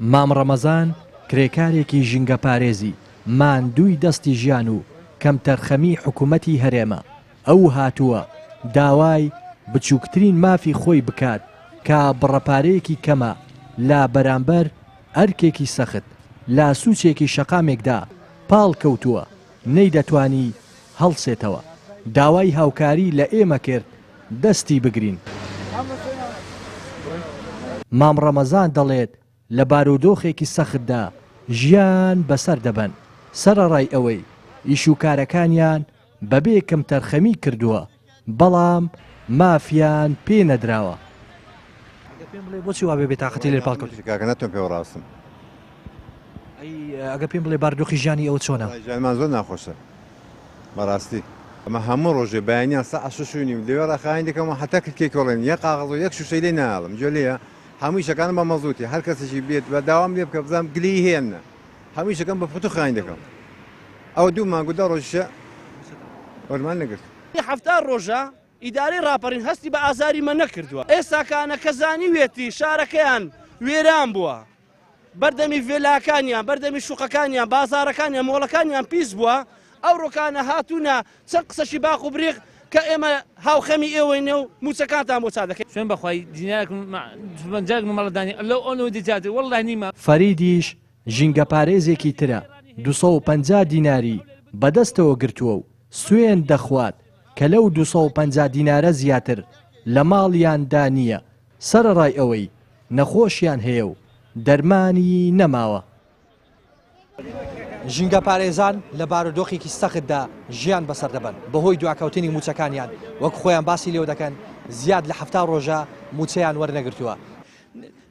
مام ڕەمەزان کرێکارێکی ژینگە پارێزی ماندووی دەستی ژیان و کەم تەرخەمی حکوومەتی هەرێمە ئەو هاتووە داوای بچووکترین مافی خۆی بکات کە بڕەپارەیەکی کەمە لا بەرامبەر ئەرکێکی سەخت لا سوچێکی شەقامێکدا پاڵ کەوتووە نەیدەتوانی هەڵسێتەوە داوای هاوکاری لە ئێمە کرد دەستی بگرین. مام ڕەمەزان دەڵێت لە بارودۆخێکی سەختدا ژیان بەسەر دەبەن سەرەڕای ئەوەی ئیش و کارەکانیان بەبێ کەم تەرخەمی کردووە بەڵام مافیان پێ نەدراوە. بۆچی وا بێ تاقەتی لێ پاڵکەوت ناتوان پێوە ڕاستم ئەگە پێم بڵێ بارودۆخی ژیانی ئەوە چۆنە؟ ژیانمان زۆر ناخۆشە بەڕاستی ئەمە هەموو ڕۆژێ بەیانیان سە 6:30 لەوێ ڕاخاین دەکەمەوە حتا کێکۆڵێن یە قاغڵ و یەک شوشەی لێ ناڵم جۆ لێە هەمووی شەکانم بە مەزوتی هەر کەسێکی بێت بە داوام لێ بکە بزانم گلی هێنە هەمووی شەکەم بە فوتو خاین دەکەم ئەوە دوو مانگو دە ڕۆژشە وەرمان نەگرت. هەفتار ڕۆژە ئیدارەی ڕاپەڕین هەستی بە ئازاری مە نەکردووە ئێستاکانە کەزانی وێتی شارەکەیان وێران بووە بەردەمی ڤێلاکانیان بەردەمی شوقەکانیان بازارەکانیان مۆڵەکانیان پیس بووە ئەو ڕۆکانە هاتوونە چەند قسەشی باق و بریق کە ئێمە هاوخەمی ئێوەینە و موچەکانتان بۆ چا دەکەین شوێن بەخوای دینارێک مەڵدانی لەو ئەو دیجاتی وەڵڵای نیمە. فەریدیش ژینگە پارێزێکی ترە 250 دیناری بەدەستەوە گرتووە و سوێن دەخوات کە لەو 250 دینارە زیاتر لە ماڵیاندا نییە سەرەڕای ئەوەی نەخۆشیان هەیە و دەرمانی نەماوە. ژینگە پارێزان لە بارودۆخێکی سەختدا ژیان بەسەر دەبن بەهۆی دواکەوتنی موچەکانیان وەک خۆیان باسی لێو دەکەن زیاد لە 7 ڕۆژە موچەیان وەرنەگرتووە.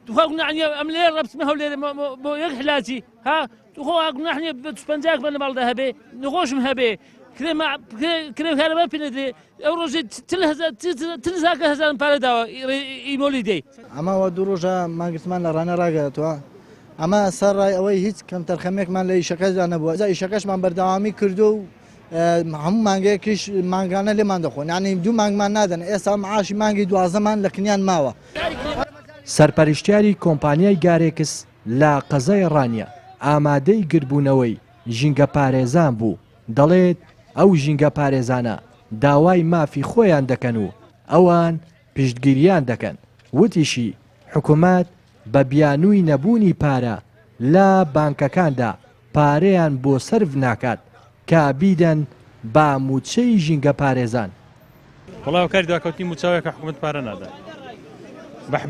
توخواقناعنی ئەم لێ ڕبتمە هەولێ بۆ یەک حلاتی ها توخواقناعنی بەسپەنجاک بە لەماڵدا هەبێ نەخۆشم هەبێ کرێکارەمە پێنەدرێ ئەو ڕۆژێ 10,000 پارە داوە ئیمۆلی دەی ئەماوە دوو ڕۆژە ماگرتمان لە ڕانە ڕاگەێتەوە ئەمە سەرڕای ئەوەی هیچ کەم تەرخەمێکمان لە ئیشەکەدا نەبووە ئیشەکەشمان بەردەوامی کردو و هەموو مانگەیەکیش مانگانە لێمان دەخۆن یعنی دوو مانگمان نادەن ئێستا معاشی مانگی دوازەمان لە کنیان ماوە. سەرپەرشتیاری کۆمپانیای گارێکس لە قەزای ڕانیە ئامادەی گربوونەوەی ژینگە پارێزان بوو دەڵێت ئەو ژینگە پارێزانە داوای مافی خۆیان دەکەن و ئەوان پشتگیریان دەکەن وتیشی حکوومەت بە بیانووی نەبوونی پارە لە بانکەکاندا پارەیان بۆ سەرف ناکات کە بیدەن با موچەی ژینگە پارێزان. وڵاو کاری دواکەوتنی موچاوەیە کە حکوومەت پارە نادات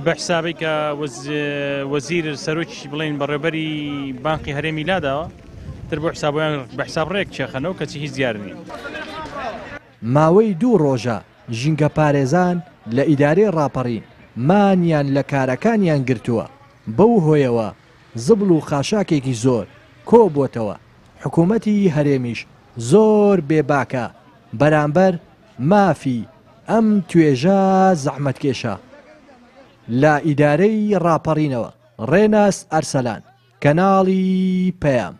بە حسابی کە وەزیر سەرۆکی بڵین بەڕێبەری بانقی هەرێمی لاداوە تر بۆ حسابیان بە حساب ڕێک چێخەنەوە کەچی هیچ دیار نیە. ماوەی 2 ڕۆژە ژینگە پارێزان لە ئیدارەی ڕاپەڕین مانیان لە کارەکانیان گرتووە بەو هۆیەوە زبڵ و خاشاکێکی زۆر کۆ بۆتەوە حکوومەتی هەرێمیش زۆر بێباکە بەرامبەر مافی ئەم توێژە زەحمەتکێشە. لە ئیدارەی ڕاپەڕینەوە ڕێناس ئەرسەلان کەناڵی پەیام.